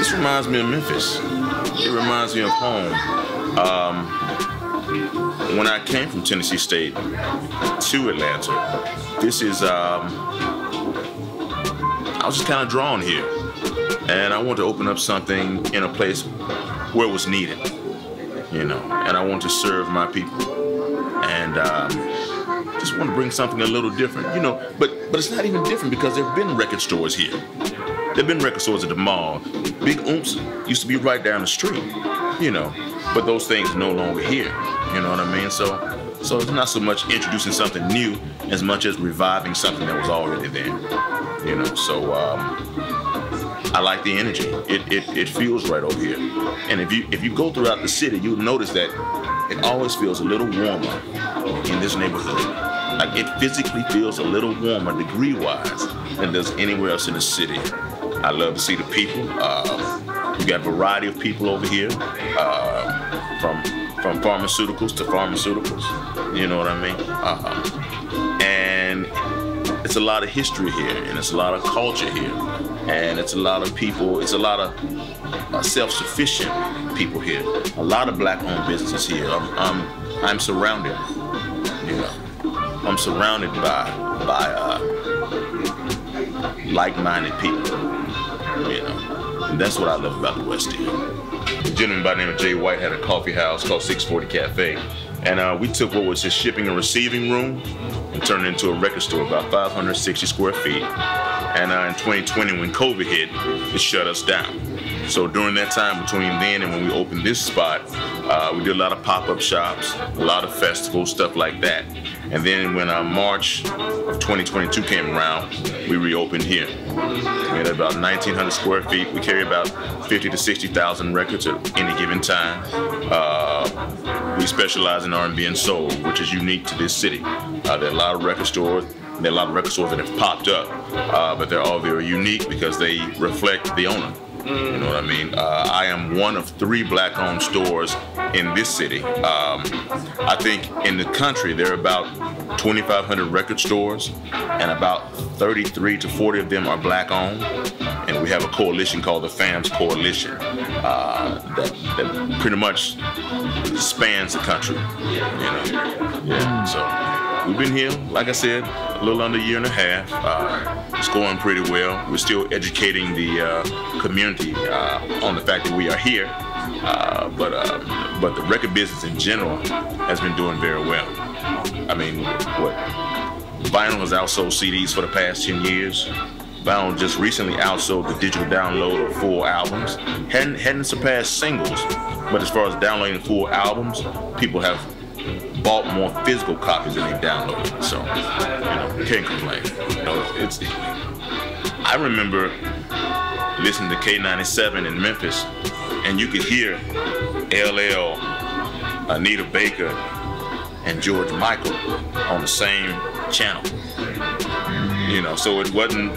This reminds me of Memphis. It reminds me of home. When I came from Tennessee State to Atlanta, this is, I was just kind of drawn here. And I wanted to open up something in a place where it was needed, you know, and I want to serve my people. And just want to bring something a little different, you know, but it's not even different because there have been record stores here. There have been record stores at the mall. Big Oomps used to be right down the street, you know, but those things are no longer here, you know what I mean? So it's not so much introducing something new as much as reviving something that was already there, you know, so I like the energy. It feels right over here. And if you go throughout the city, you'll notice that it always feels a little warmer in this neighborhood. Like it physically feels a little warmer degree-wise than it does anywhere else in the city. I love to see the people. We got a variety of people over here, from pharmaceuticals to pharmaceuticals. You know what I mean? And it's a lot of history here, and it's a lot of culture here, and it's a lot of people. It's a lot of self-sufficient people here. A lot of black-owned businesses here. I'm surrounded. You know, I'm surrounded by like-minded people. You know, and that's what I love about the West End. A gentleman by the name of Jay White had a coffee house called 640 Cafe, and we took what was his shipping and receiving room and turned it into a record store, about 560 square feet. And in 2020, when COVID hit, it shut us down. So during that time between then and when we opened this spot, we did a lot of pop-up shops, a lot of festivals, stuff like that. And then when March of 2022 came around, we reopened here. We had about 1,900 square feet. We carry about 50 to 60,000 records at any given time. We specialize in R&B and soul, which is unique to this city. There are a lot of record stores. There are a lot of record stores that have popped up, but they're all very unique because they reflect the owner. You know what I mean? I am one of 3 black-owned stores in this city. I think in the country there are about 2,500 record stores, and about 33 to 40 of them are black-owned. And we have a coalition called the FAMS Coalition that pretty much spans the country. You know? Yeah. So we've been here, like I said, a little under a year and a half. It's going pretty well. We're still educating the community on the fact that we are here, but the record business in general has been doing very well. I mean, vinyl has outsold CDs for the past 10 years. Vinyl just recently outsold the digital download of full albums. Hadn't surpassed singles, but as far as downloading full albums, people have bought more physical copies than they downloaded. So, you know, can't complain. You know, I remember listening to K97 in Memphis, and you could hear LL, Anita Baker, and George Michael on the same channel. You know, so it wasn't.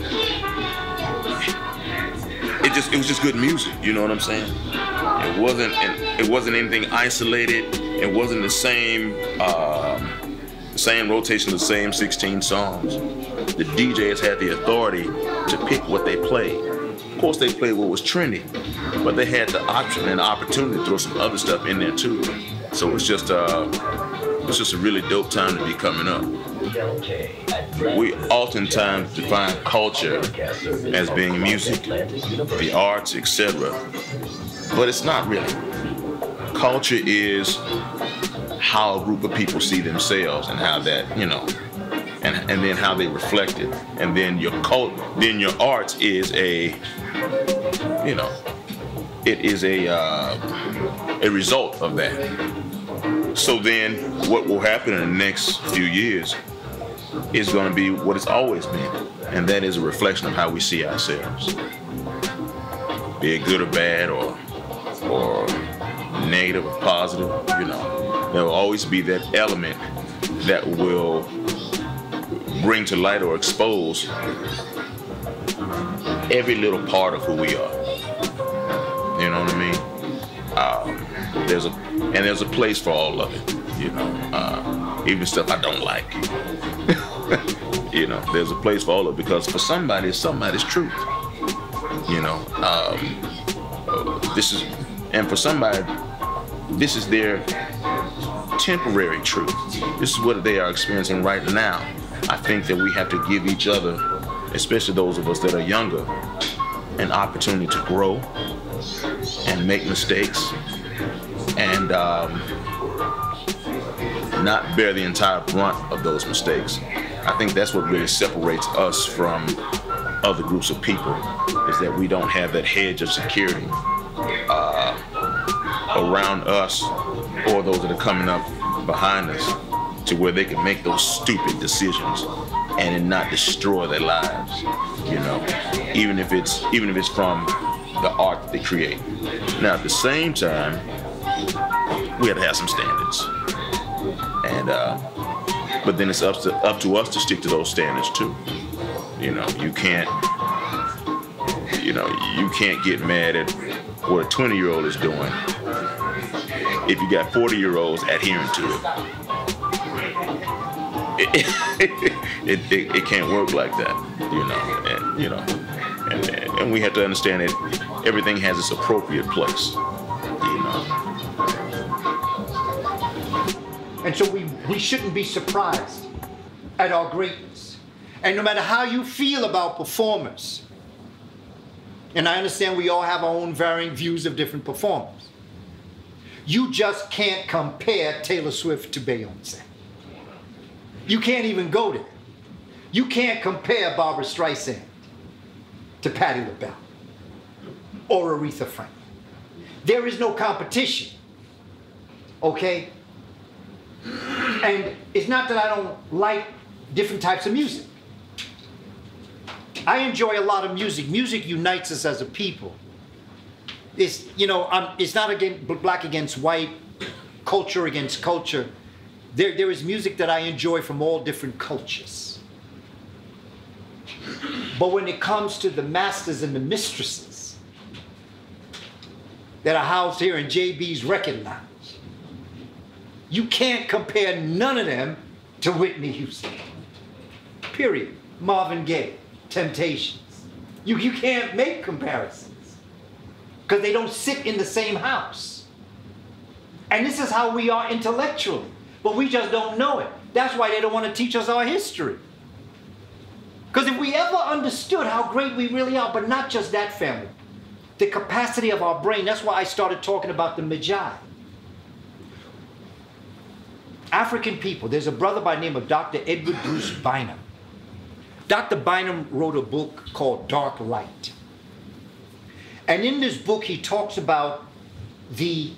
It was just good music. You know what I'm saying? It wasn't anything isolated. It wasn't the same rotation of the same 16 songs. The DJs had the authority to pick what they played. Of course, they played what was trendy, but they had the option and the opportunity to throw some other stuff in there too. So it's just a really dope time to be coming up. We oftentimes define culture as being music, the arts, etc. But it's not really. Culture is how a group of people see themselves and how that, you know, and then how they reflect it. And then your arts is a, you know, it is a result of that. So then what will happen in the next few years is going to be what it's always been, and that is a reflection of how we see ourselves. Be it good or bad, or negative or positive, you know. There will always be that element that will bring to light or expose every little part of who we are. You know what I mean? There's a place for all of it, you know. Even stuff I don't like. You know, there's a place for all of it, because for somebody, it's somebody's truth. You know, And for somebody, this is their temporary truth. This is what they are experiencing right now. I think that we have to give each other, especially those of us that are younger, an opportunity to grow and make mistakes and not bear the entire brunt of those mistakes. I think that's what really separates us from other groups of people, is that we don't have that hedge of security around us or those that are coming up behind us, to where they can make those stupid decisions and not destroy their lives, you know, even if it's from the art that they create. Now, at the same time, we have to have some standards, and but then it's up to us to stick to those standards too. You know, you can't get mad at what a 20-year-old is doing if you got 40-year-olds adhering to it. It can't work like that, you know. And we have to understand that everything has its appropriate place, you know. And so we shouldn't be surprised at our greatness. And no matter how you feel about performers, and I understand we all have our own varying views of different performers, you just can't compare Taylor Swift to Beyonce. You can't even go there. You can't compare Barbra Streisand to Patti LaBelle or Aretha Franklin. There is no competition, okay? And it's not that I don't like different types of music. I enjoy a lot of music. Music unites us as a people. It's, you know, it's not black against white, culture against culture. There is music that I enjoy from all different cultures. But when it comes to the masters and the mistresses that are housed here in JB's Record Lounge, you can't compare none of them to Whitney Houston. Period. Marvin Gaye, Temptations. You can't make comparisons because they don't sit in the same house. And this is how we are intellectually, but we just don't know it. That's why they don't want to teach us our history. Because if we ever understood how great we really are, but not just that, family, the capacity of our brain, that's why I started talking about the Magi. African people, there's a brother by the name of Dr. Edward Bruce Bynum. Dr. Bynum wrote a book called Dark Light. And in this book, he talks about the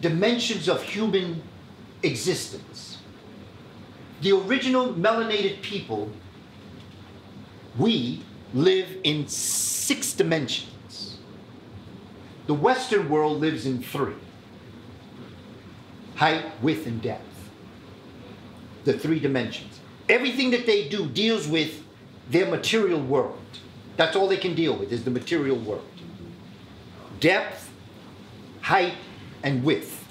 dimensions of human existence. The original melanated people, we live in 6 dimensions. The Western world lives in 3. Height, width, and depth. The 3 dimensions. Everything that they do deals with their material world. That's all they can deal with, is the material world. Depth, height, and width.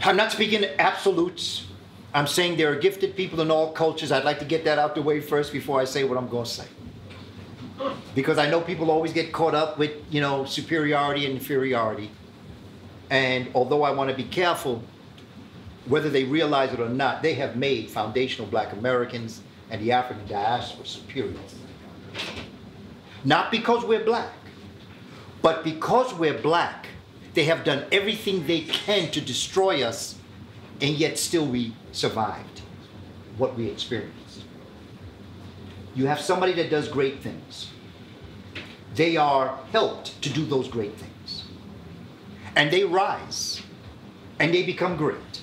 I'm not speaking absolutes. I'm saying there are gifted people in all cultures. I'd like to get that out the way first before I say what I'm going to say. Because I know people always get caught up with, you know, superiority and inferiority. And although I want to be careful, whether they realize it or not, they have made foundational black Americans and the African diaspora superior. Not because we're black, but because we're black, they have done everything they can to destroy us, and yet still we survived what we experienced. You have somebody that does great things. They are helped to do those great things. And they rise, and they become great.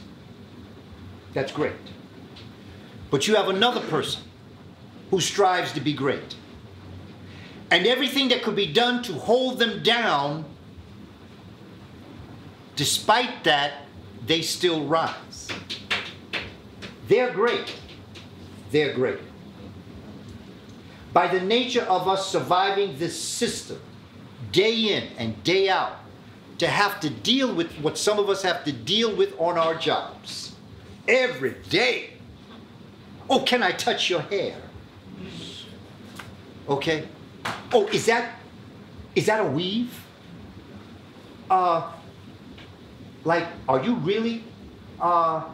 That's great. But you have another person who strives to be great. And everything that could be done to hold them down, despite that, they still rise. They're great. They're great. By the nature of us surviving this system, day in and day out, to have to deal with what some of us have to deal with on our jobs. Every day. Oh, can I touch your hair? Okay. Oh, is that Is that a weave? Like, are you really, wow,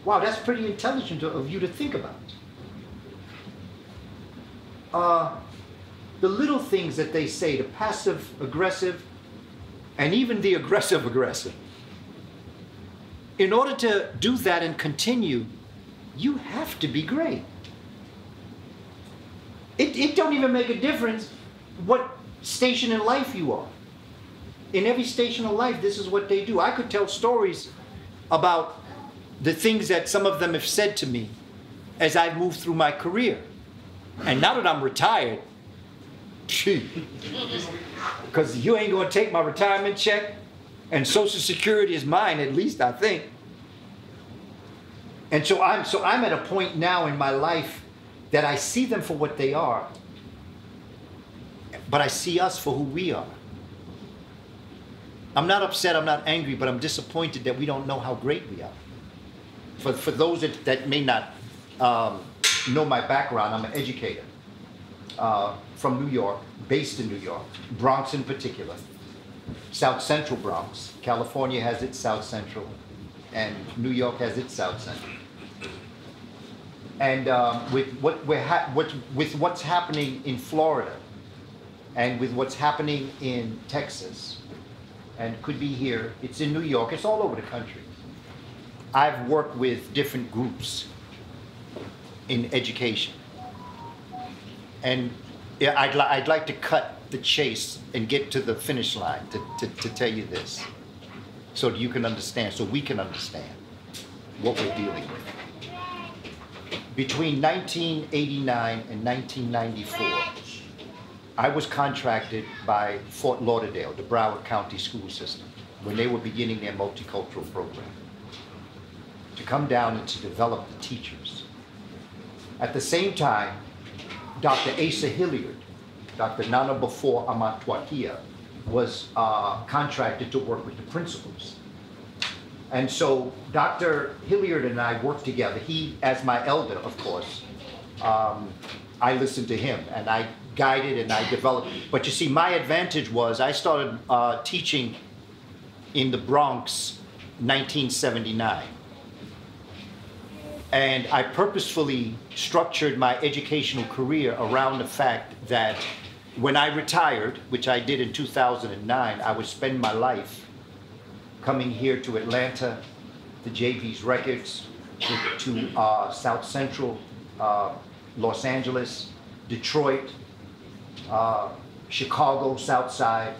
that's pretty intelligent of you to think about. The little things that they say, the passive aggressive, and even the aggressive aggressive. In order to do that and continue, you have to be great. It don't even make a difference what station in life you are. In every station of life, this is what they do. I could tell stories about the things that some of them have said to me as I've moved through my career. And now that I'm retired, because you ain't gonna take my retirement check, and Social Security is mine, at least I think. And so I'm at a point now in my life that I see them for what they are, but I see us for who we are. I'm not upset, I'm not angry, but I'm disappointed that we don't know how great we are. For those that may not know my background, I'm an educator from New York, based in New York, Bronx in particular, South Central Bronx. California has its South Central, and New York has its South Central. And with what's happening in Florida, and with what's happening in Texas, and could be here, it's in New York, it's all over the country. I've worked with different groups in education. And I'd like to cut the chase and get to the finish line to tell you this, so that you can understand, so we can understand what we're dealing with. Between 1989 and 1994, I was contracted by Fort Lauderdale, the Broward County school system, when they were beginning their multicultural program, to come down and to develop the teachers. At the same time, Dr. Asa Hilliard, Dr. Nana Bafo Amatwahia, was contracted to work with the principals. And so Dr. Hilliard and I worked together. He, as my elder, of course, I listened to him and I guided and I developed. But you see, my advantage was I started teaching in the Bronx 1979. And I purposefully structured my educational career around the fact that when I retired, which I did in 2009, I would spend my life coming here to Atlanta, to JV's Records, to South Central, Los Angeles, Detroit, Chicago, South Side,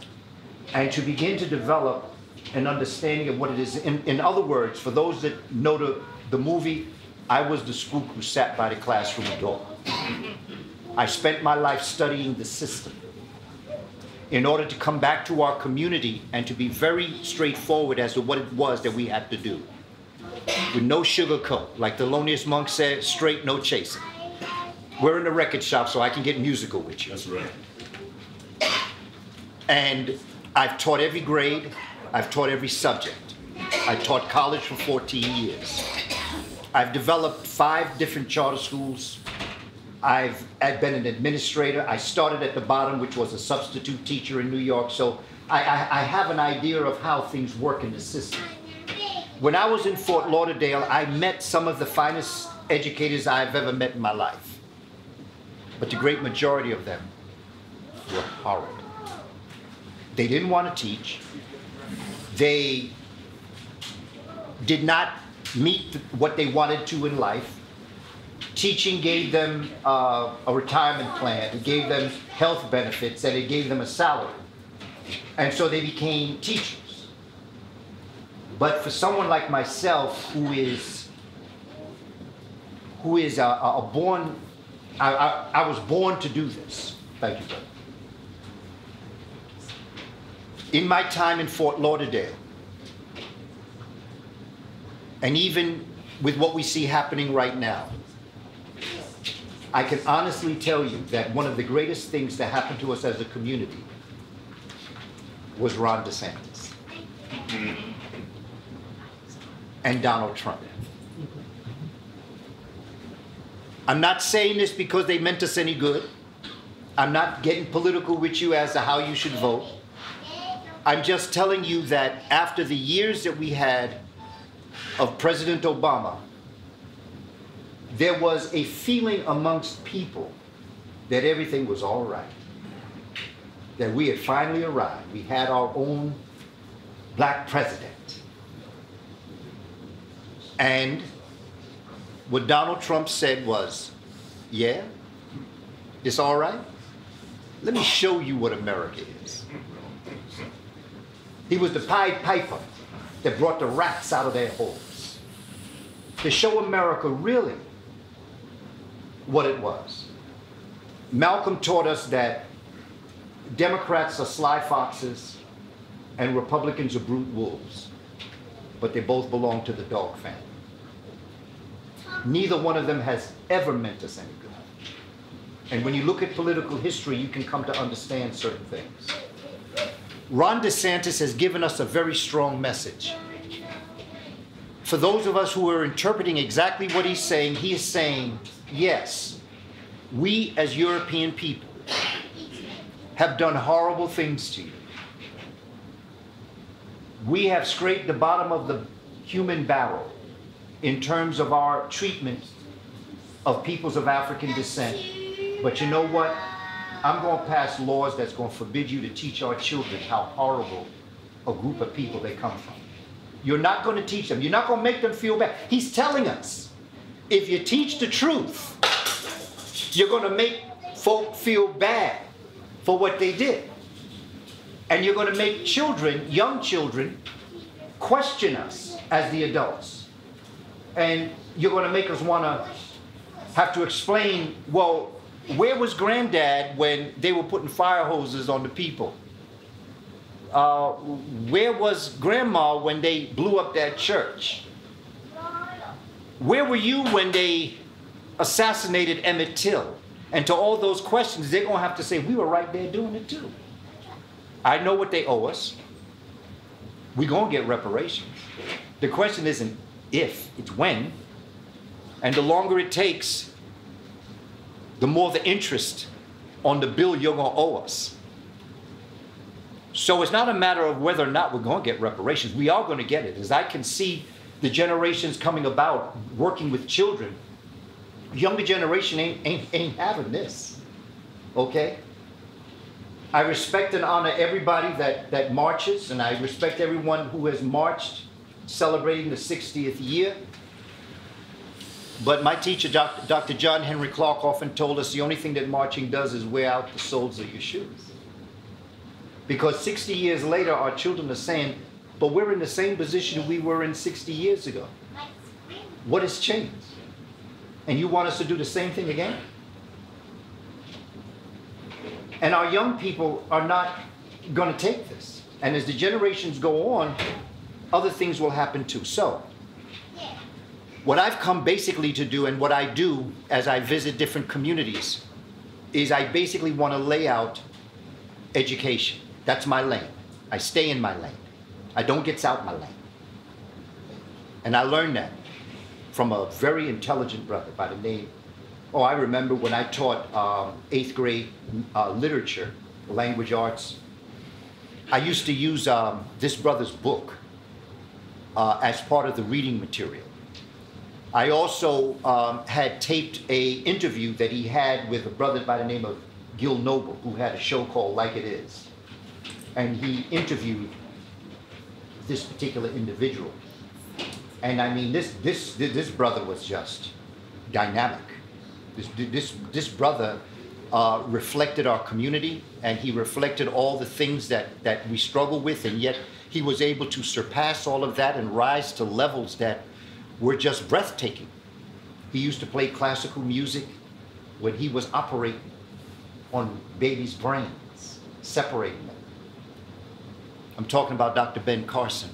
and to begin to develop an understanding of what it is. In other words, for those that know the movie, I was the spook who sat by the classroom door. I spent my life studying the system in order to come back to our community and to be very straightforward as to what it was that we had to do. With no sugarcoat. Like Thelonious Monk said, straight, no chasing. We're in the record shop, so I can get musical with you. That's right. And I've taught every grade. I've taught every subject. I taught college for 14 years. I've developed 5 different charter schools. I've been an administrator. I started at the bottom, which was a substitute teacher in New York. So I have an idea of how things work in the system. When I was in Fort Lauderdale, I met some of the finest educators I've ever met in my life. But the great majority of them were horrid. They didn't want to teach. They did not meet what they wanted to in life. Teaching gave them a retirement plan, it gave them health benefits, and it gave them a salary. And so they became teachers. But for someone like myself, who is born, I was born to do this. Thank you, brother. In my time in Fort Lauderdale, and even with what we see happening right now, I can honestly tell you that one of the greatest things that happened to us as a community was Ron DeSantis and Donald Trump. I'm not saying this because they meant us any good. I'm not getting political with you as to how you should vote. I'm just telling you that after the years that we had of President Obama, there was a feeling amongst people that everything was all right, that we had finally arrived. We had our own black president. And what Donald Trump said was, yeah, it's all right. Let me show you what America is. He was the Pied Piper that brought the rats out of their holes to show America really what it was. Malcolm taught us that Democrats are sly foxes and Republicans are brute wolves, but they both belong to the dog family. Neither one of them has ever meant us any good. And when you look at political history, you can come to understand certain things. Ron DeSantis has given us a very strong message. For those of us who are interpreting exactly what he's saying, he is saying, yes, we as European people have done horrible things to you. We have scraped the bottom of the human barrel in terms of our treatment of peoples of African descent. But you know what? I'm going to pass laws that's going to forbid you to teach our children how horrible a group of people they come from. You're not going to teach them. You're not going to make them feel bad. He's telling us, if you teach the truth, you're going to make folk feel bad for what they did. And you're going to make children, young children, question us as the adults. And you're going to make us want to have to explain, well, where was Granddad when they were putting fire hoses on the people? Where was Grandma when they blew up that church? Where were you when they assassinated Emmett Till? And to all those questions, they're going to have to say, we were right there doing it too. I know what they owe us. We're going to get reparations. The question isn't if, it's when. And the longer it takes, the more the interest on the bill you're going to owe us. So it's not a matter of whether or not we're going to get reparations. We are going to get it. As I can see the generations coming about, working with children, younger generation ain't having this, okay? I respect and honor everybody that marches, and I respect everyone who has marched celebrating the 60th year. But my teacher, Dr. John Henry Clark, often told us the only thing that marching does is wear out the soles of your shoes. Because 60 years later, our children are saying, but we're in the same position we were in 60 years ago. What has changed? And you want us to do the same thing again? And our young people are not going to take this. And as the generations go on, other things will happen too. So, what I've come basically to do, and what I do as I visit different communities, is I basically want to lay out education. That's my lane. I stay in my lane. I don't get out my lane. And I learned that from a very intelligent brother by the name, I remember when I taught 8th grade literature, language arts, I used to use this brother's book as part of the reading material. I also had taped an interview that he had with a brother by the name of Gil Noble, who had a show called Like It Is. And he interviewed this particular individual. And I mean, this brother was just dynamic. This brother reflected our community, and he reflected all the things that we struggle with, and yet he was able to surpass all of that and rise to levels that were just breathtaking. He used to play classical music when he was operating on babies' brains, separating them. I'm talking about Dr. Ben Carson.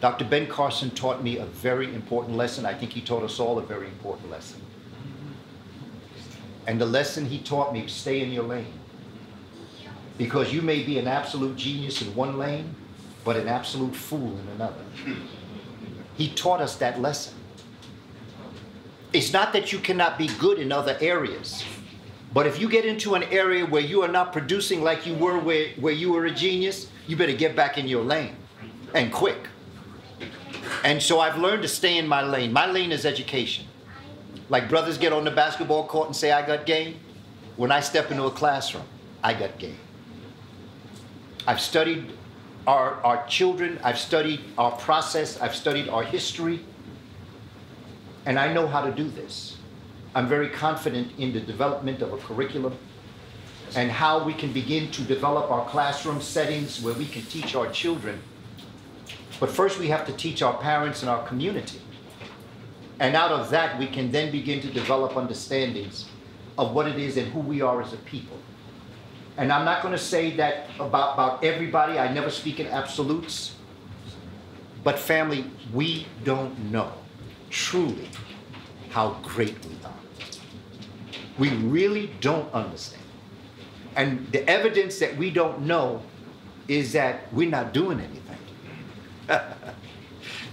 Dr. Ben Carson taught me a very important lesson. I think he taught us all a very important lesson. And the lesson he taught me, stay in your lane. Because you may be an absolute genius in one lane, but an absolute fool in another. He taught us that lesson. It's not that you cannot be good in other areas, But if you get into an area where you are not producing like you were where you were a genius, you better get back in your lane, and quick. And so I've learned to stay in my lane. My lane is education. Like brothers get on the basketball court and say, I got game. When I step into a classroom, I got game. I've studied our children. I've studied our process. I've studied our history. And I know how to do this. I'm very confident in the development of a curriculum and how we can begin to develop our classroom settings where we can teach our children. But first we have to teach our parents and our community. And out of that, we can then begin to develop understandings of what it is and who we are as a people. And I'm not going to say that about everybody. I never speak in absolutes. But family, we don't know truly how great we are. We really don't understand. And the evidence that we don't know is that we're not doing anything.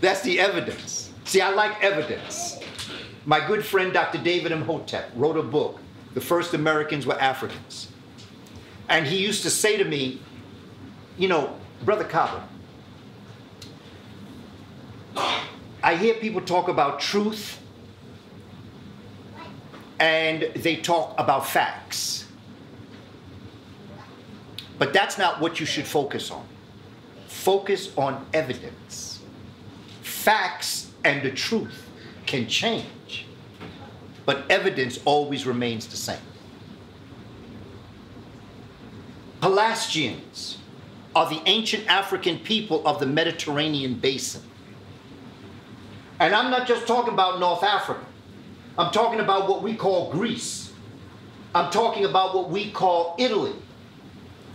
That's the evidence. See, I like evidence. My good friend, Dr. David Imhotep, wrote a book, The First Americans Were Africans. And he used to say to me, you know, Brother Kaba, I hear people talk about truth and they talk about facts. But that's not what you should focus on. Focus on evidence. Facts and the truth can change, but evidence always remains the same. Pelasgians are the ancient African people of the Mediterranean basin. And I'm not just talking about North Africa. I'm talking about what we call Greece. I'm talking about what we call Italy,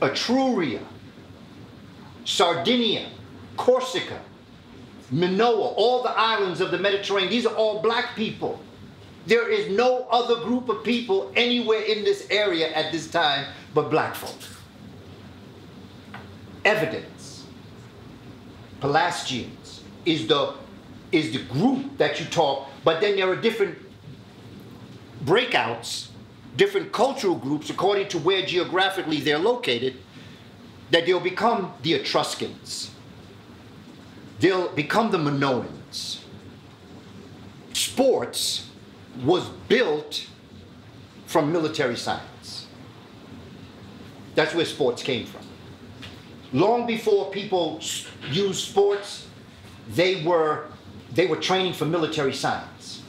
Etruria, Sardinia, Corsica, Minoa, all the islands of the Mediterranean. These are all black people. There is no other group of people anywhere in this area at this time but black folk. Evidence. Pelasgians is the group that you talk, but then there are different breakouts, different cultural groups according to where geographically they're located, that they'll become the Etruscans. They'll become the Minoans. Sports was built from military science. That's where sports came from. Long before people used sports, they were training for military science.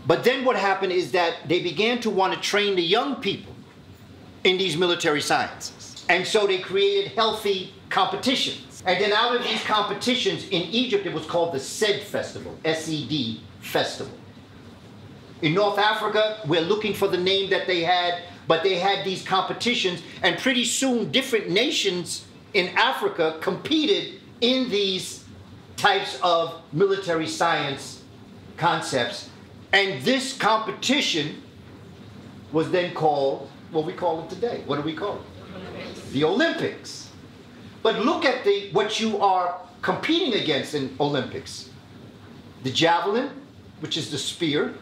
But then what happened is that they began to want to train the young people in these military sciences. And so they created healthy competitions. And then out of these competitions in Egypt, it was called the Sed Festival, S-E-D Festival. In North Africa, we're looking for the name that they had, but they had these competitions, and pretty soon different nations in Africa competed in these types of military science concepts. And this competition was then called what we call it today. What do we call it? The Olympics. But look at what you are competing against in Olympics. The javelin, which is the spear,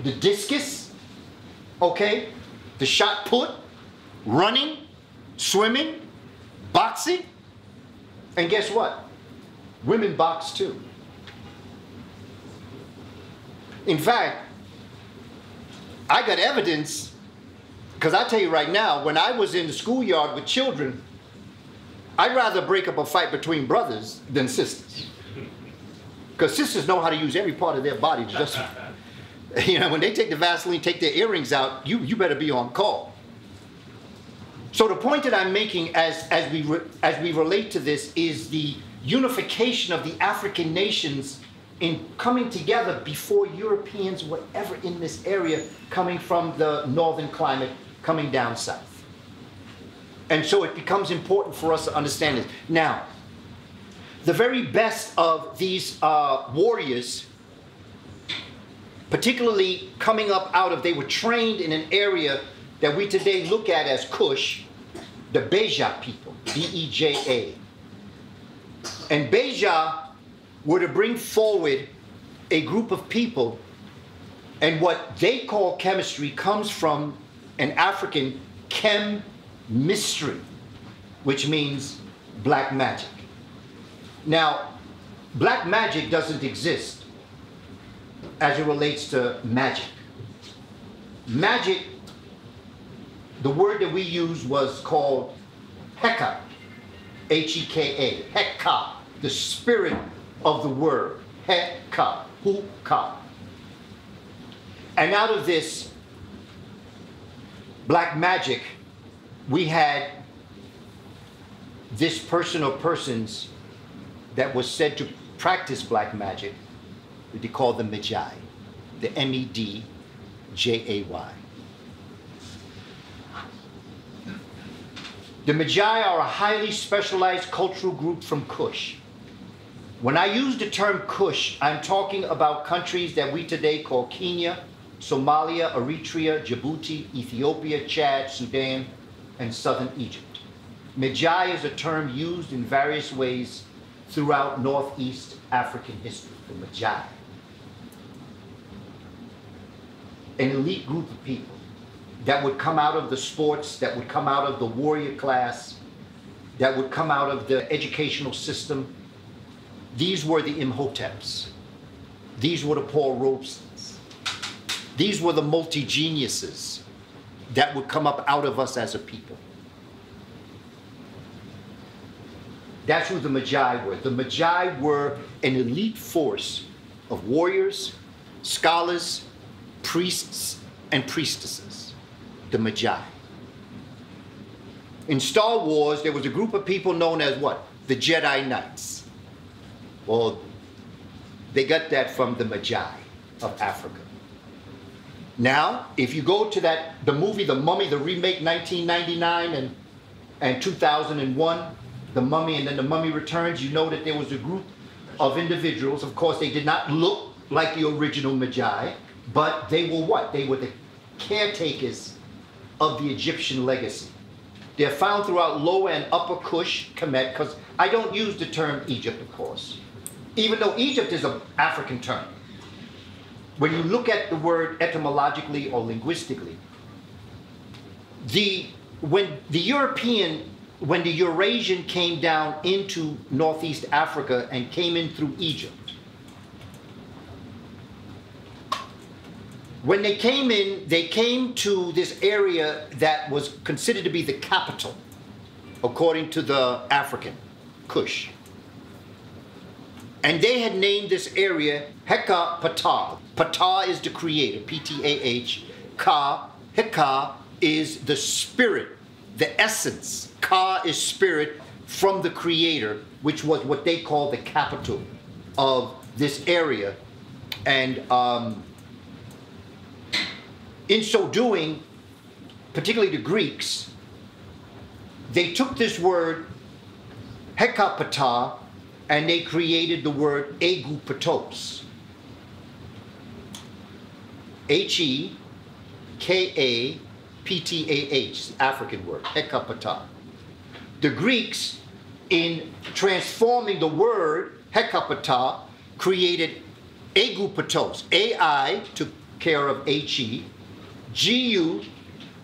the discus, okay, the shot put, running, swimming, boxing, and guess what? Women box too. In fact, I got evidence, because I tell you right now, when I was in the schoolyard with children, I'd rather break up a fight between brothers than sisters. Because sisters know how to use every part of their body to just, you know, when they take the Vaseline, take their earrings out, you better be on call. So the point that I'm making as we relate to this is the unification of the African nations in coming together before Europeans were ever in this area, coming from the northern climate, coming down south. And so it becomes important for us to understand this. Now, the very best of these warriors, particularly coming up out of, they were trained in an area that we today look at as Kush, the Beja people, B-E-J-A. And Beja were to bring forward a group of people And what they call chemistry comes from an African chem mystery, which means black magic. Now, black magic doesn't exist as it relates to magic. Magic, the word that we used was called Heka, H-E-K-A, Heka, the spirit of the word, Heka, Huka. And out of this black magic, we had this person or persons that was said to practice black magic, they called the Magi, the Medjay. The Magi are a highly specialized cultural group from Kush. When I use the term Kush, I'm talking about countries that we today call Kenya, Somalia, Eritrea, Djibouti, Ethiopia, Chad, Sudan, and southern Egypt. Magi is a term used in various ways throughout Northeast African history, the Magi. An elite group of people that would come out of the sports, that would come out of the warrior class, that would come out of the educational system. These were the Imhoteps. These were the Paul Robesons. These were the multi-geniuses that would come up out of us as a people. That's who the Magi were. The Magi were an elite force of warriors, scholars, priests, and priestesses. The Magi. In Star Wars, there was a group of people known as what? The Jedi Knights. Well, they got that from the Magi of Africa. Now, if you go to the movie The Mummy, the remake 1999 and 2001, The Mummy and then The Mummy Returns, you know that there was a group of individuals. Of course, they did not look like the original Magi, but they were what? They were the caretakers of the Egyptian legacy. They're found throughout Lower and Upper Kush, Kemet, because I don't use the term Egypt, of course, even though Egypt is an African term. When you look at the word etymologically or linguistically, when the Eurasian came down into Northeast Africa and came in through Egypt, when they came in, they came to this area that was considered to be the capital, according to the African, Kush. And they had named this area Heka Ptah. Ptah is the creator, P-T-A-H. Ka, Heka is the spirit, the essence. Ka is spirit from the creator, which was what they call the capital of this area. And in so doing, particularly the Greeks, they took this word Hekapatah and they created the word Egupatos. H-E-K-A-P-T-A-H, African word, Hekapatah. The Greeks, in transforming the word Hekapatah, created Egupatos. A-I took care of H-E, G-U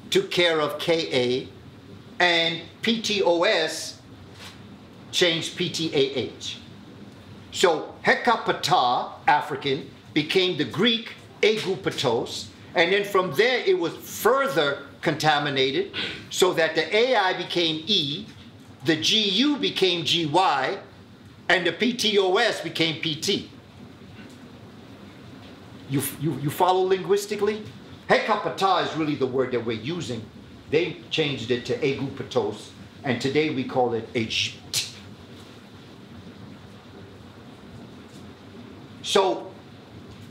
took care of K-A, and P-T-O-S changed P-T-A-H. So Hekapatah, African, became the Greek Egupatos, and then from there it was further contaminated so that the A-I became E, the G-U became G-Y, and the P-T-O-S became P-T. You follow linguistically? Hekapatah is really the word that we're using. They changed it to Egupatos, and today we call it Egypt. So,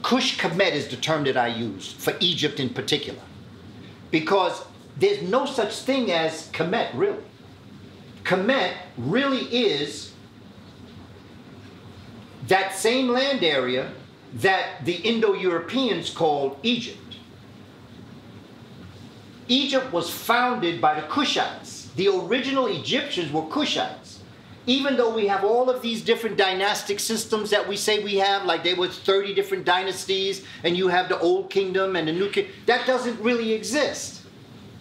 Kush Kemet is the term that I use for Egypt in particular, because there's no such thing as Kemet, really. Kemet really is that same land area that the Indo-Europeans called Egypt. Egypt was founded by the Kushites. The original Egyptians were Kushites. even though we have all of these different dynastic systems that we say we have, like there was 30 different dynasties, and you have the old kingdom and the new kingdom, that doesn't really exist.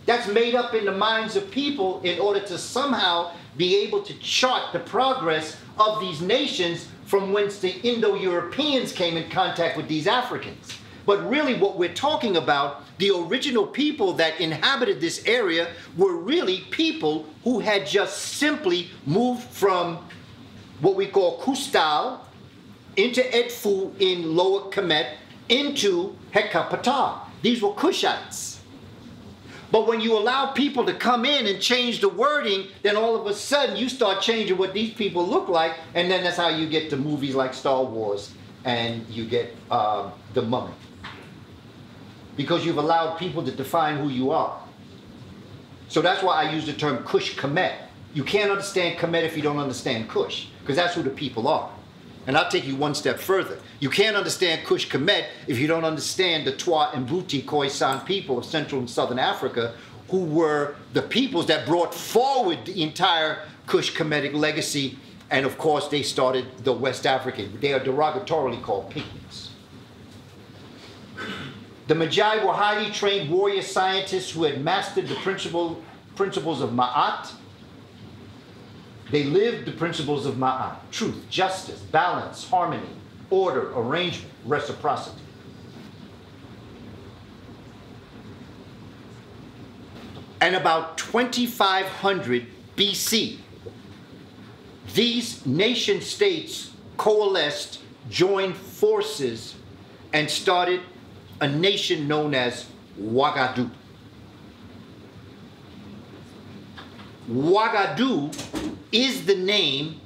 That's made up in the minds of people in order to somehow be able to chart the progress of these nations from whence the Indo-Europeans came in contact with these Africans. But really what we're talking about, the original people that inhabited this area were really people who had just simply moved from what we call Kustal into Edfu in Lower Kemet into Hekapata. These were Kushites. But when you allow people to come in and change the wording, then all of a sudden you start changing what these people look like, and then that's how you get to movies like Star Wars and you get The Mummy. Because you've allowed people to define who you are. So that's why I use the term Kush Kemet. You can't understand Kemet if you don't understand Kush, because that's who the people are. And I'll take you one step further. You can't understand Kush Kemet if you don't understand the Twa and Mbuti Khoisan people of Central and Southern Africa, who were the peoples that brought forward the entire Kush Kemetic legacy. And of course, they started the West African. They are derogatorily called Pygmies. The Magi were highly trained warrior scientists who had mastered the principles of Ma'at. They lived the principles of Ma'at: truth, justice, balance, harmony, order, arrangement, reciprocity. And about 2500 BC, these nation states coalesced, joined forces, and started a nation known as Ouagadougou. Ouagadougou is the name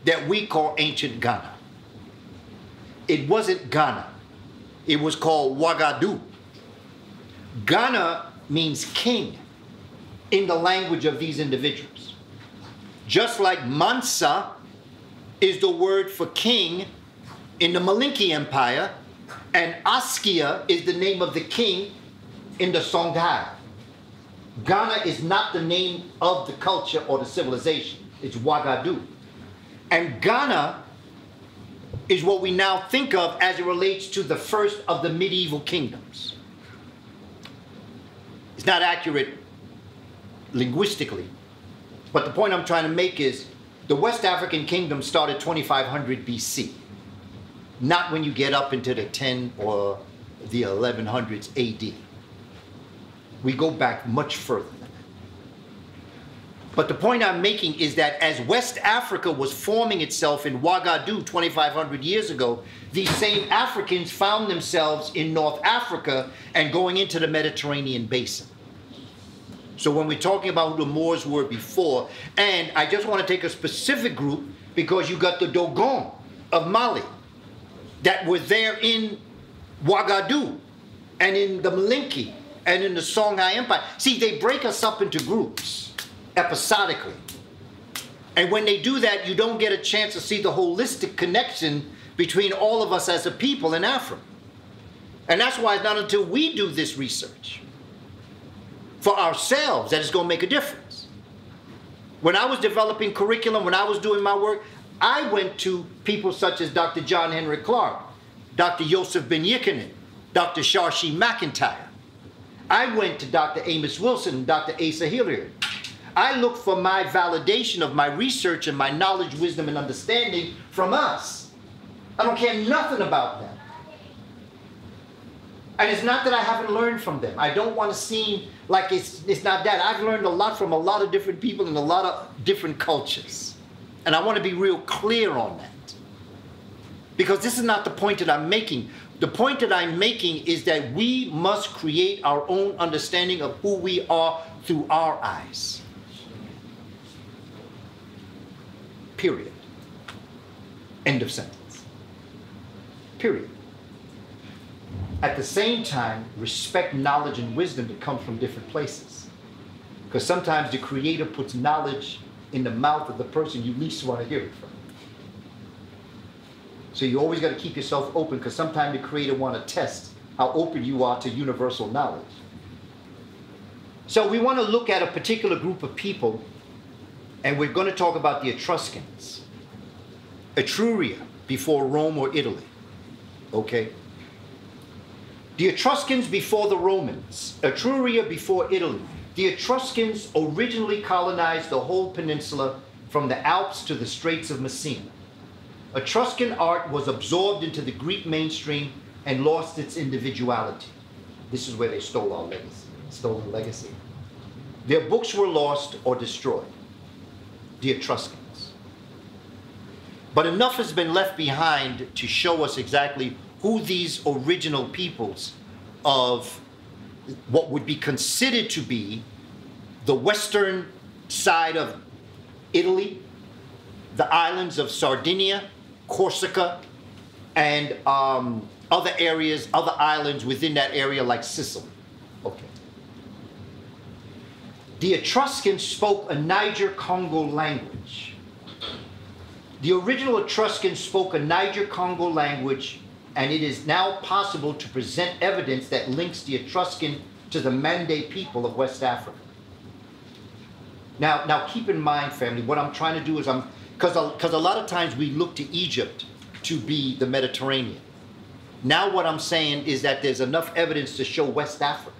that we call ancient Ghana. It wasn't Ghana. It was called Ouagadougou. Ghana means king in the language of these individuals. Just like Mansa is the word for king in the Malinke Empire, and Askia is the name of the king in the Songhai. Ghana is not the name of the culture or the civilization. It's Ouagadougou. And Ghana is what we now think of as it relates to the first of the medieval kingdoms. It's not accurate linguistically, but the point I'm trying to make is the West African kingdom started 2500 BC. Not when you get up into the 10 or the 1100s AD. We go back much further than that. But the point I'm making is that as West Africa was forming itself in Ouagadougou 2500 years ago, these same Africans found themselves in North Africa and going into the Mediterranean basin. So when we're talking about who the Moors were before, and I just want to take a specific group because you got the Dogon of Mali that were there in Ouagadougou and in the Malinke and in the Songhai Empire. See, they break us up into groups episodically. And when they do that, you don't get a chance to see the holistic connection between all of us as a people in Africa. And that's why it's not until we do this research for ourselves that it's going to make a difference. When I was developing curriculum, when I was doing my work, I went to people such as Dr. John Henry Clark, Dr. Joseph Ben-Yekinen, Dr. Shashi McIntyre. I went to Dr. Amos Wilson and Dr. Asa Hilliard. I looked for my validation of my research and my knowledge, wisdom, and understanding from us. I don't care nothing about them. And it's not that I haven't learned from them. I don't want to seem like it's not that. I've learned a lot from a lot of different people in a lot of different cultures. And I want to be real clear on that. Because this is not the point that I'm making. The point that I'm making is that we must create our own understanding of who we are through our eyes. Period. End of sentence. Period. At the same time, respect knowledge and wisdom that come from different places. Because sometimes the Creator puts knowledge in the mouth of the person you least want to hear it from. So you always got to keep yourself open, because sometimes the Creator want to test how open you are to universal knowledge. So we want to look at a particular group of people And we're going to talk about the Etruscans. Etruria, before Rome or Italy. Okay? The Etruscans before the Romans. Etruria before Italy. The Etruscans originally colonized the whole peninsula from the Alps to the Straits of Messina. Etruscan art was absorbed into the Greek mainstream and lost its individuality. This is where they stole our legacy, stolen legacy. Their books were lost or destroyed. The Etruscans. But enough has been left behind to show us exactly who these original peoples of what would be considered to be the western side of Italy, the islands of Sardinia, Corsica, and other areas, other islands within that area like Sicily. Okay. The Etruscans spoke a Niger-Congo language. The original Etruscans spoke a Niger-Congo language, and it is now possible to present evidence that links the Etruscan to the Mande people of West Africa. Now keep in mind, family, what I'm trying to do is because a lot of times we look to Egypt to be the Mediterranean. Now what I'm saying is that there's enough evidence to show West Africa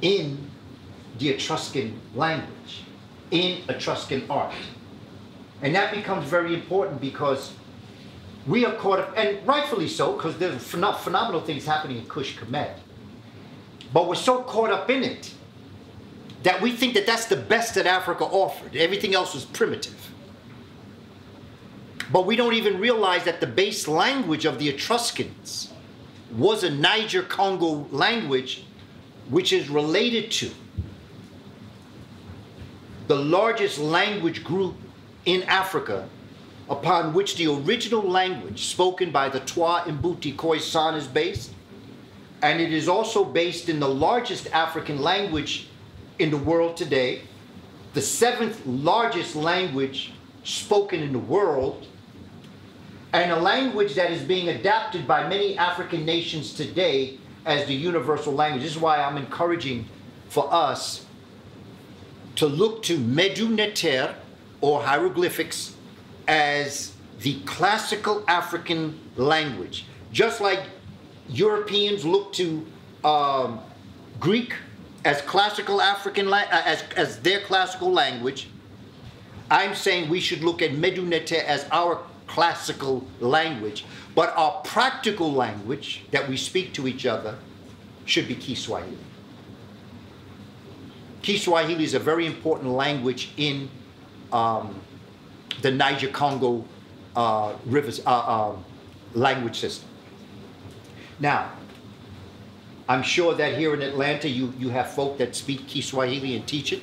in the Etruscan language, in Etruscan art. And that becomes very important because we are caught up, and rightfully so, because there's phenomenal things happening in Kush Kemet. But we're so caught up in it that we think that that's the best that Africa offered. Everything else was primitive. But we don't even realize that the base language of the Etruscans was a Niger-Congo language, which is related to the largest language group in Africa, upon which the original language spoken by the Twa Mbuti Khoisan is based. And it is also based in the largest African language in the world today, the 7th largest language spoken in the world, and a language that is being adapted by many African nations today as the universal language. This is why I'm encouraging for us to look to Medu Neter, or hieroglyphics, as the classical African language. Just like Europeans look to Greek as classical African, as their classical language, I'm saying we should look at Medu Neter as our classical language, but our practical language that we speak to each other should be Kiswahili. Kiswahili is a very important language in the Niger-Congo rivers language system. Now, I'm sure that here in Atlanta you have folk that speak Kiswahili and teach it,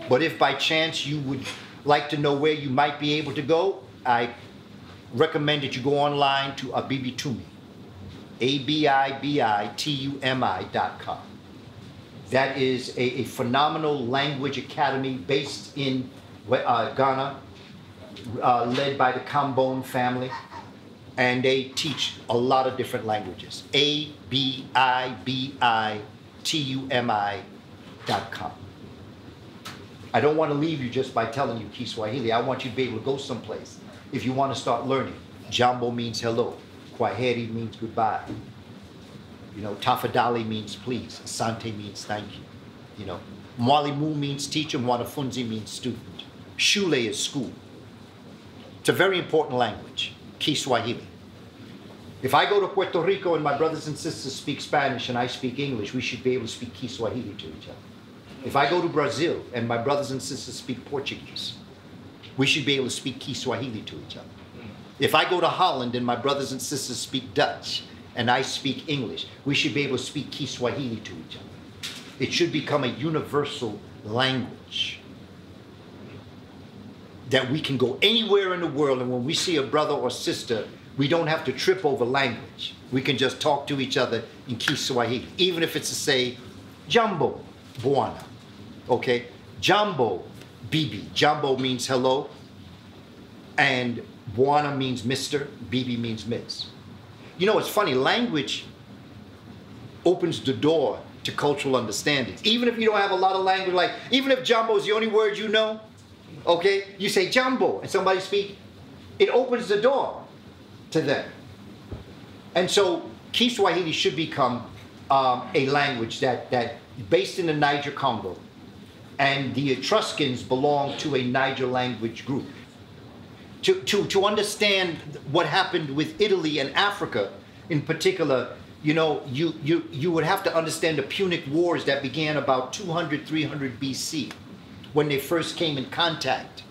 but if by chance you would like to know where you might be able to go, I recommend that you go online to Abibitumi, ABIBITUMI.com. That is a phenomenal language academy based in Ghana, led by the Kambon family, and they teach a lot of different languages. ABIBITUMI.com. I don't want to leave you just by telling you Kiswahili. I want you to be able to go someplace if you want to start learning. Jambo means hello. Kwaheri means goodbye. You know, tafadhali means please. Asante means thank you. You know, mwalimu means teacher. Mwanafunzi means student. Shule is school. It's a very important language, Kiswahili. If I go to Puerto Rico and my brothers and sisters speak Spanish and I speak English, we should be able to speak Kiswahili to each other. If I go to Brazil and my brothers and sisters speak Portuguese, we should be able to speak Kiswahili to each other. If I go to Holland and my brothers and sisters speak Dutch and I speak English, we should be able to speak Kiswahili to each other. It should become a universal language that we can go anywhere in the world, and when we see a brother or sister, we don't have to trip over language. We can just talk to each other in Kiswahili, even if it's to say, Jambo, Bwana. Okay? Jambo, Bibi. Jambo means hello, and Bwana means Mr., Bibi means Miss. You know, it's funny, language opens the door to cultural understandings. Even if you don't have a lot of language, like even if Jambo is the only word you know, okay, you say Jambo and somebody speak, it opens the door to them. And so Kiswahili should become a language that based in the Niger Congo, and the Etruscans belong to a Niger language group. To understand what happened with Italy and Africa in particular, you know, you would have to understand the Punic Wars that began about 200, 300 BC, when they first came in contact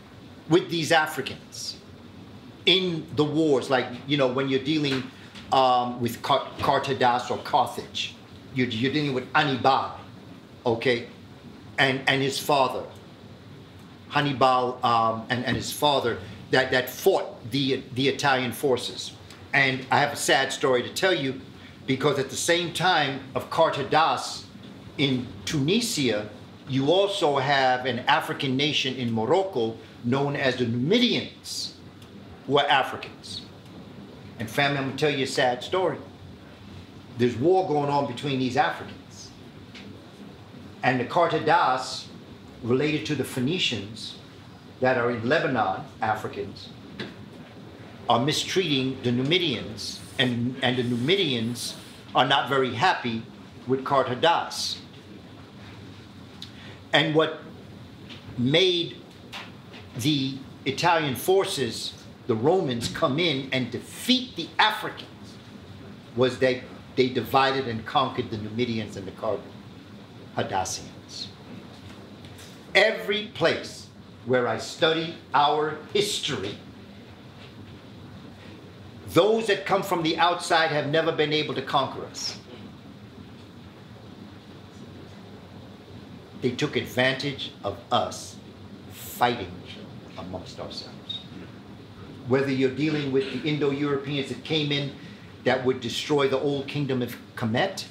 with these Africans in the wars. Like, you know, when you're dealing with Cartadas or Carthage, you're dealing with Hannibal, okay, and his father, Hannibal, and his father that fought the Italian forces. And I have a sad story to tell you, because at the same time of Cartadas in Tunisia, you also have an African nation in Morocco known as the Numidians, who are Africans. And family, I'm gonna tell you a sad story. There's war going on between these Africans. And the Cartadas, related to the Phoenicians that are in Lebanon, Africans, are mistreating the Numidians, and the Numidians are not very happy with Cartadas. And what made the Italian forces, the Romans, come in and defeat the Africans was they divided and conquered the Numidians and the Cardassians. Every place where I study our history, those that come from the outside have never been able to conquer us. They took advantage of us fighting amongst ourselves. Whether you're dealing with the Indo-Europeans that came in that would destroy the old kingdom of Kemet,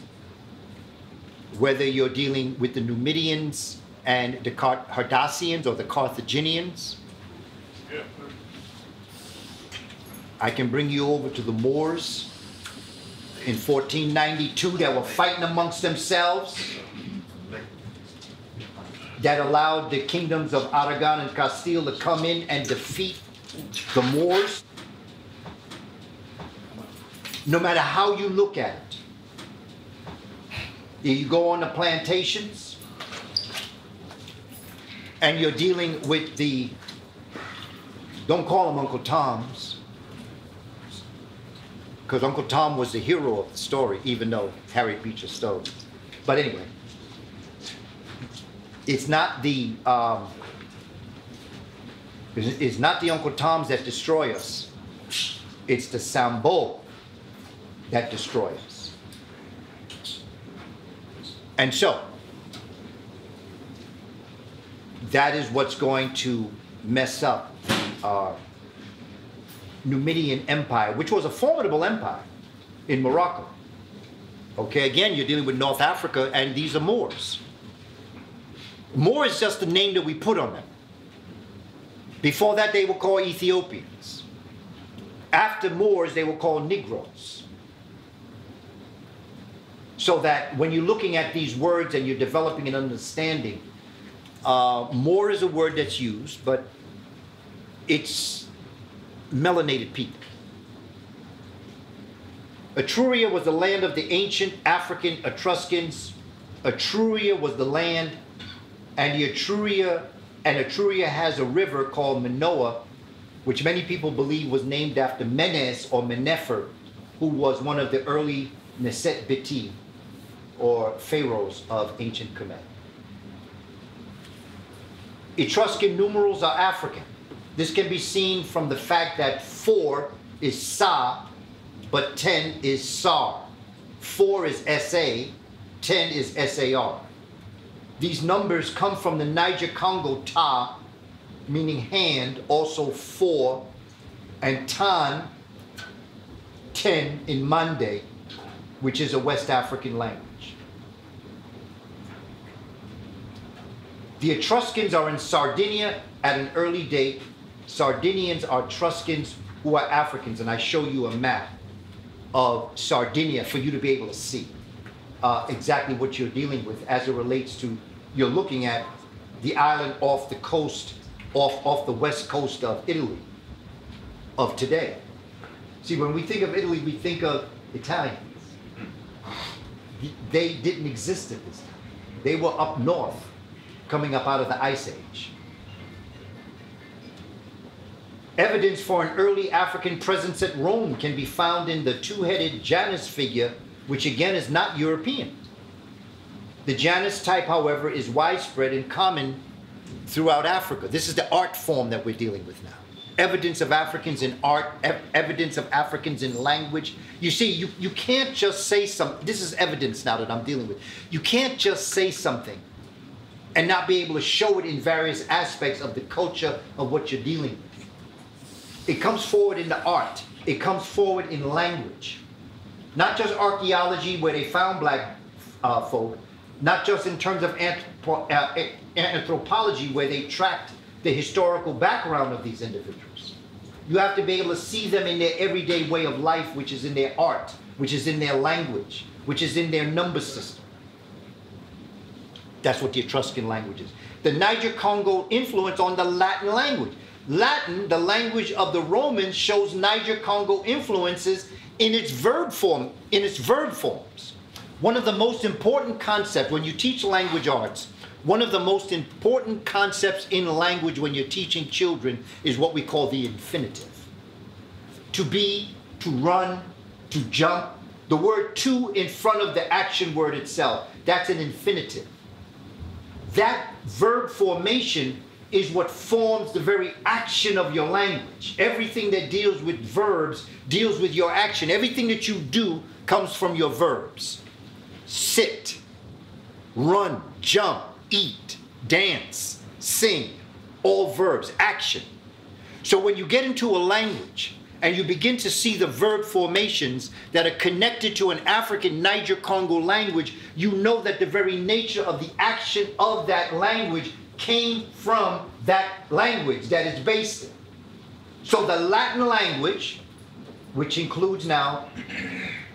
whether you're dealing with the Numidians and the Cardassians or the Carthaginians, I can bring you over to the Moors in 1492 that were fighting amongst themselves, that allowed the kingdoms of Aragon and Castile to come in and defeat the Moors. No matter how you look at it, you go on the plantations and you're dealing with the, don't call them Uncle Toms, because Uncle Tom was the hero of the story, even though Harriet Beecher Stowe. But anyway, it's not the Uncle Toms that destroy us. It's the Sambo that destroy us. And so, that is what's going to mess up the Numidian Empire, which was a formidable empire in Morocco. Okay, again, you're dealing with North Africa, and these are Moors. Moor is just the name that we put on them. Before that, they were called Ethiopians. After Moors, they were called Negroes. So that when you're looking at these words and you're developing an understanding, Moor is a word that's used, but it's melanated people. Etruria was the land of the ancient African Etruscans. Etruria was the land, and Etruria has a river called Minoa, which many people believe was named after Menes or Menefer, who was one of the early Neset Beti, or pharaohs of ancient Kemet. Etruscan numerals are African. This can be seen from the fact that 4 is Sa, but 10 is Sar. 4 is SA, 10 is SAR. These numbers come from the Niger Congo Ta, meaning hand, also 4, and Tan, 10 in Mande, which is a West African language. The Etruscans are in Sardinia at an early date. Sardinians are Etruscans who are Africans, and I show you a map of Sardinia for you to be able to see. exactly what you're dealing with as it relates to, you're looking at the island off the coast, off the west coast of Italy of today. See, when we think of Italy, we think of Italians. They didn't exist at this time. They were up north, coming up out of the Ice Age. Evidence for an early African presence at Rome can be found in the two-headed Janus figure, which again is not European. The Janus type, however, is widespread and common throughout Africa. This is the art form that we're dealing with now. Evidence of Africans in art, evidence of Africans in language. You see, you can't just say something. This is evidence now that I'm dealing with. You can't just say something and not be able to show it in various aspects of the culture of what you're dealing with. It comes forward in the art. It comes forward in language. Not just archaeology where they found black folk, not just in terms of anthropology where they tracked the historical background of these individuals. You have to be able to see them in their everyday way of life, which is in their art, which is in their language, which is in their number system. That's what the Etruscan language is. The Niger-Congo influence on the Latin language. Latin, the language of the Romans, shows Niger-Congo influences in its verb form, in its verb forms. One of the most important concepts when you teach language arts, one of the most important concepts in language when you're teaching children is what we call the infinitive. To be, to run, to jump. The word to in front of the action word itself, that's an infinitive. That verb formation is what forms the very action of your language. Everything that deals with verbs deals with your action. Everything that you do comes from your verbs. Sit, run, jump, eat, dance, sing, all verbs, action. So when you get into a language and you begin to see the verb formations that are connected to an African Niger-Congo language, you know that the very nature of the action of that language came from that language that it's based in. So the Latin language, which includes now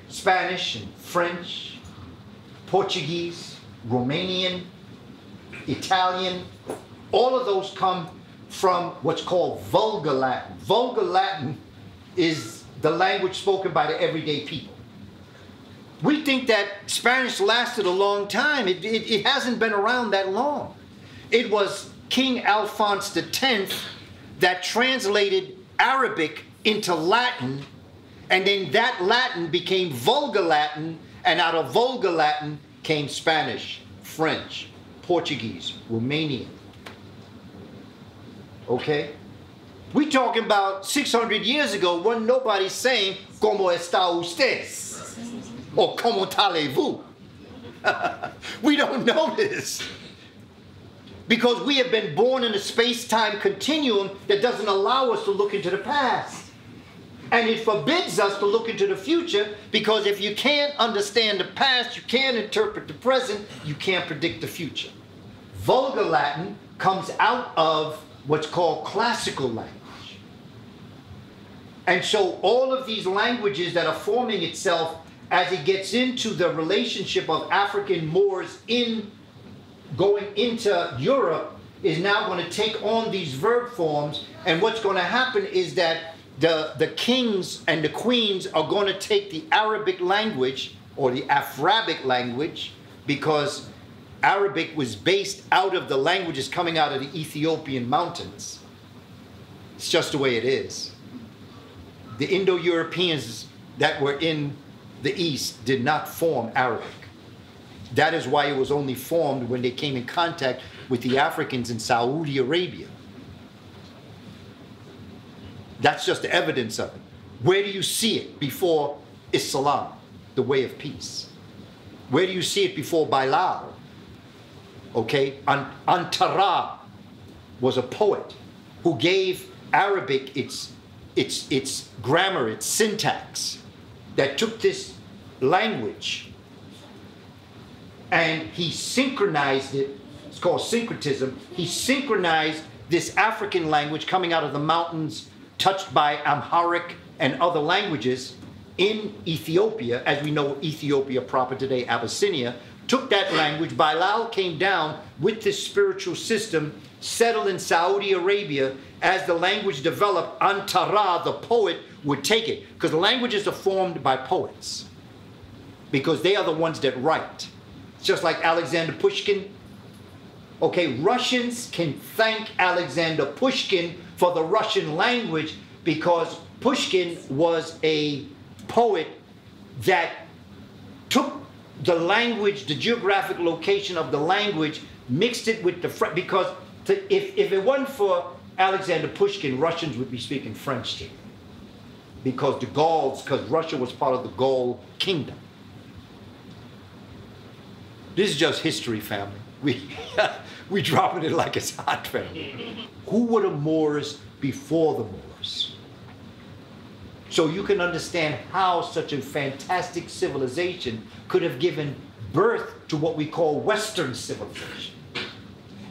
Spanish and French, Portuguese, Romanian, Italian, all of those come from what's called Vulgar Latin. Vulgar Latin is the language spoken by the everyday people. We think that Spanish lasted a long time. It hasn't been around that long. It was King Alphonse X that translated Arabic into Latin, and then that Latin became Vulgar Latin, and out of Vulgar Latin came Spanish, French, Portuguese, Romanian. Okay? We talking about 600 years ago when nobody's saying, ¿Cómo está usted? Or ¿Cómo allez-vous? We don't know this. Because we have been born in a space-time continuum that doesn't allow us to look into the past. And it forbids us to look into the future, because if you can't understand the past, you can't interpret the present, you can't predict the future. Vulgar Latin comes out of what's called classical language. And so all of these languages that are forming itself as it gets into the relationship of African Moors going into Europe is now going to take on these verb forms, and what's going to happen is that the kings and the queens are going to take the Arabic language, or the Afrabic language, because Arabic was based out of the languages coming out of the Ethiopian mountains. It's just the way it is. The Indo-Europeans that were in the East did not form Arabic. That is why it was only formed when they came in contact with the Africans in Saudi Arabia. That's just the evidence of it. Where do you see it before Islam, the way of peace? Where do you see it before Bailal? Okay, Antara was a poet who gave Arabic its grammar, its syntax, that took this language and he synchronized it. It's called syncretism. He synchronized this African language coming out of the mountains touched by Amharic and other languages, in Ethiopia, as we know Ethiopia proper today, Abyssinia, took that language. Bilal came down with this spiritual system, settled in Saudi Arabia. As the language developed, Antara, the poet, would take it. Because languages are formed by poets. Because they are the ones that write. Just like Alexander Pushkin. Okay, Russians can thank Alexander Pushkin for the Russian language because Pushkin was a poet that took the language, the geographic location of the language, mixed it with the French, because if it wasn't for Alexander Pushkin, Russians would be speaking French today. Because the Gauls, because Russia was part of the Gaul kingdom. This is just history, family. We dropping it like it's hot, family. Who were the Moors before the Moors? So you can understand how such a fantastic civilization could have given birth to what we call Western civilization.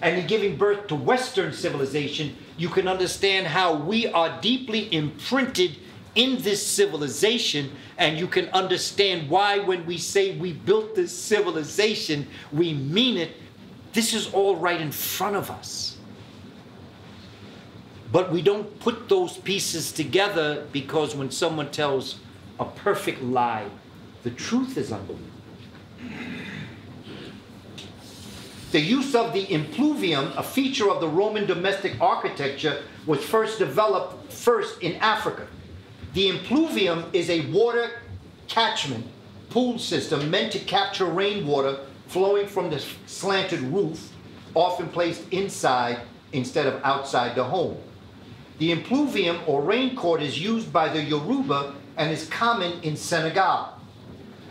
And in giving birth to Western civilization, you can understand how we are deeply imprinted in this civilization, and you can understand why when we say we built this civilization, we mean it. This is all right in front of us. But we don't put those pieces together because when someone tells a perfect lie, the truth is unbelievable. The use of the impluvium, a feature of the Roman domestic architecture, was first developed in Africa. The impluvium is a water catchment pool system meant to capture rainwater flowing from the slanted roof, often placed inside instead of outside the home. The impluvium or raincourt is used by the Yoruba and is common in Senegal.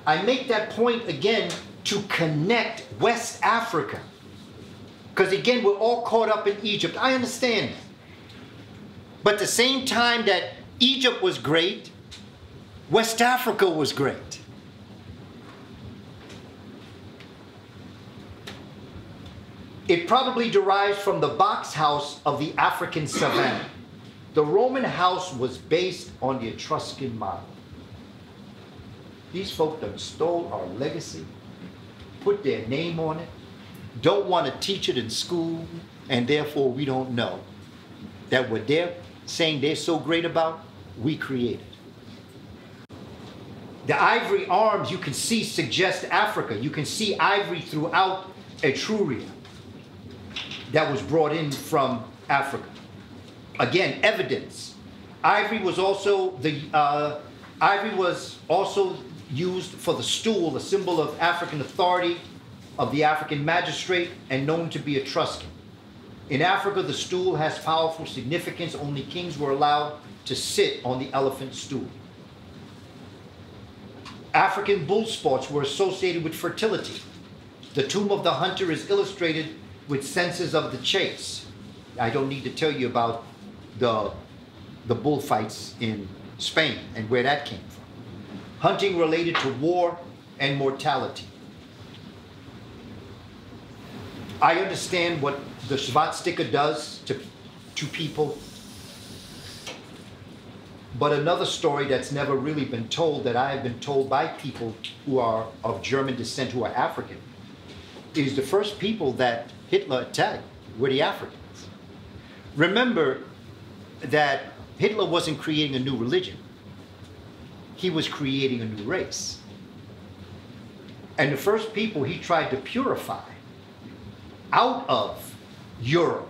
I make that point again to connect West Africa. Because again, we're all caught up in Egypt. I understand that. But at the same time that Egypt was great, West Africa was great. It probably derives from the box house of the African savannah. The Roman house was based on the Etruscan model. These folk done stole our legacy, put their name on it, don't want to teach it in school, and therefore we don't know that what they're saying they're so great about, we created. The ivory arms you can see suggest Africa. You can see ivory throughout Etruria that was brought in from Africa. Again, evidence. Ivory was also used for the stool, a symbol of African authority, of the African magistrate, and known to be Etruscan. In Africa, the stool has powerful significance. Only kings were allowed to sit on the elephant stool. African bull sports were associated with fertility. The tomb of the hunter is illustrated with census of the chase. I don't need to tell you about the bullfights in Spain and where that came from. Hunting related to war and mortality. I understand what the swastika does to people, but another story that's never really been told, that I have been told by people who are of German descent, who are African, is the first people that Hitler attacked were the Africans. Remember that Hitler wasn't creating a new religion. He was creating a new race. And the first people he tried to purify out of Europe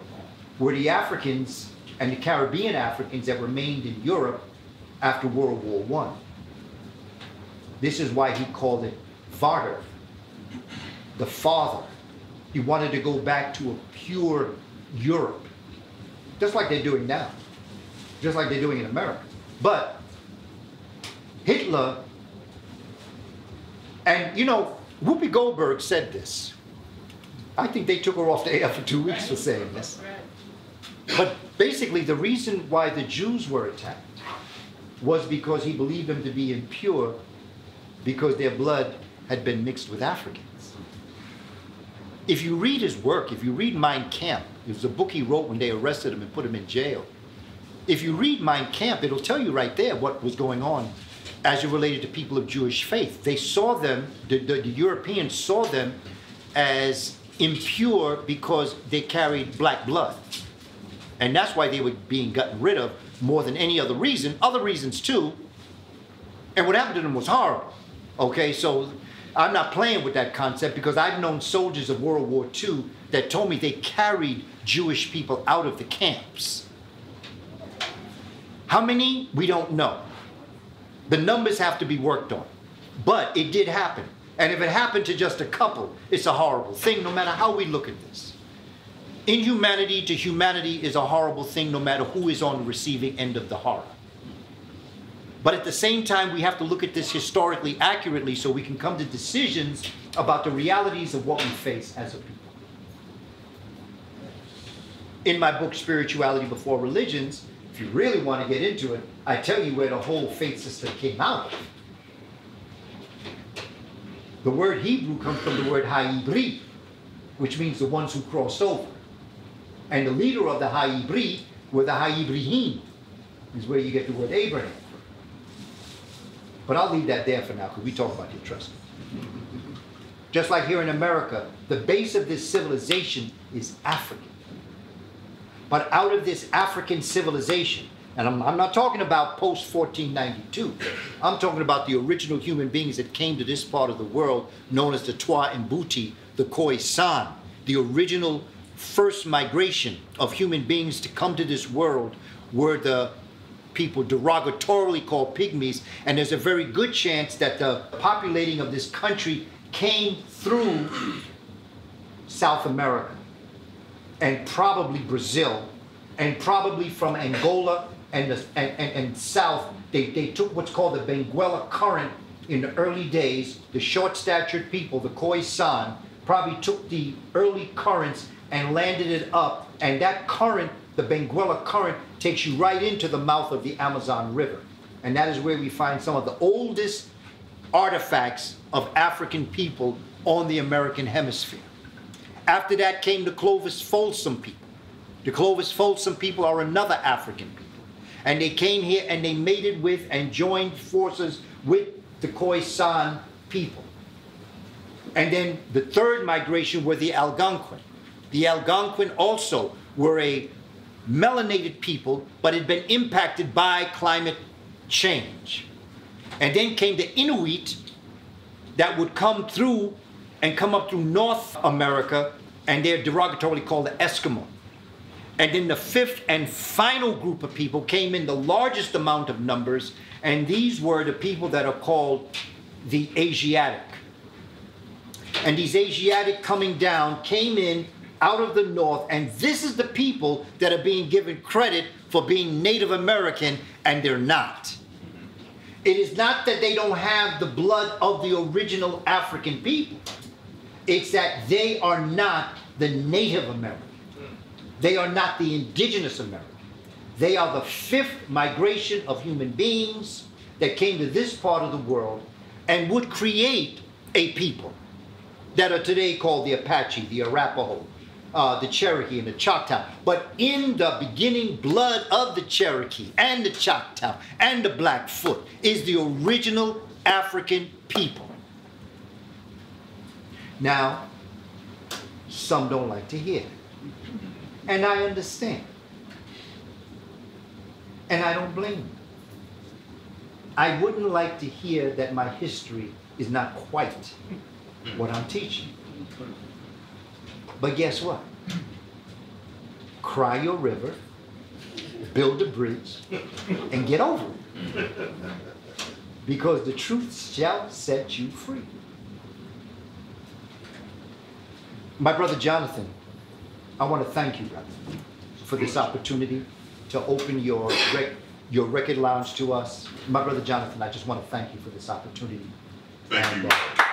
were the Africans and the Caribbean Africans that remained in Europe after World War I. This is why he called it Vater, the father. He wanted to go back to a pure Europe, just like they're doing now, just like they're doing in America. But Hitler, and you know, Whoopi Goldberg said this. I think they took her off the air for 2 weeks for saying this. But basically, the reason why the Jews were attacked was because he believed them to be impure because their blood had been mixed with Africans. If you read his work, if you read Mein Kampf, it was a book he wrote when they arrested him and put him in jail. If you read Mein Kampf, it'll tell you right there what was going on as it related to people of Jewish faith. They saw them, the Europeans saw them as impure because they carried black blood. And that's why they were being gotten rid of more than any other reason. Other reasons too. And what happened to them was horrible. Okay, so I'm not playing with that concept because I've known soldiers of World War II that told me they carried Jewish people out of the camps. How many? We don't know. The numbers have to be worked on. But it did happen. And if it happened to just a couple, it's a horrible thing no matter how we look at this. Inhumanity to humanity is a horrible thing no matter who is on the receiving end of the horror. But at the same time, we have to look at this historically accurately so we can come to decisions about the realities of what we face as a people. In my book, Spirituality Before Religions, if you really want to get into it, I tell you where the whole faith system came out of. The word Hebrew comes from the word Ha'ibri, which means the ones who crossed over. And the leader of the Ha'ibri were the Ha'ibrihim, is where you get the word Abraham from. But I'll leave that there for now because we talk about it, trust me. Just like here in America, the base of this civilization is African. But out of this African civilization, and I'm not talking about post-1492, I'm talking about the original human beings that came to this part of the world known as the Twa Mbuti, the Khoisan, the original first migration of human beings to come to this world were the people derogatorily called pygmies, and there's a very good chance that the populating of this country came through South America and probably Brazil and probably from Angola and south. They took what's called the Benguela Current in the early days. The short-statured people, the Khoisan, probably took the early currents and landed it up, and that current, the Benguela Current, takes you right into the mouth of the Amazon River. And that is where we find some of the oldest artifacts of African people on the American hemisphere. After that came the Clovis Folsom people. The Clovis Folsom people are another African people. And they came here and they mated with and joined forces with the Khoisan people. And then the third migration were the Algonquin. The Algonquin also were a melanated people, but had been impacted by climate change. And then came the Inuit that would come through and come up through North America, and they're derogatorily called the Eskimo. And then the fifth and final group of people came in the largest amount of numbers, and these were the people that are called the Asiatic. And these Asiatic coming down came in out of the north, and this is the people that are being given credit for being Native American, and they're not. It is not that they don't have the blood of the original African people. It's that they are not the Native American. They are not the indigenous American. They are the fifth migration of human beings that came to this part of the world and would create a people that are today called the Apache, the Arapaho, the Cherokee, and the Choctaw. But in the beginning blood of the Cherokee and the Choctaw and the Blackfoot is the original African people. Now, some don't like to hear it. And I understand. And I don't blame them. I wouldn't like to hear that my history is not quite what I'm teaching. But guess what? Cry your river, build a bridge, and get over it. Because the truth shall set you free. My brother Jonathan, I want to thank you, brother, for this opportunity to open your record lounge to us. My brother Jonathan, I just want to thank you for this opportunity. Thank you.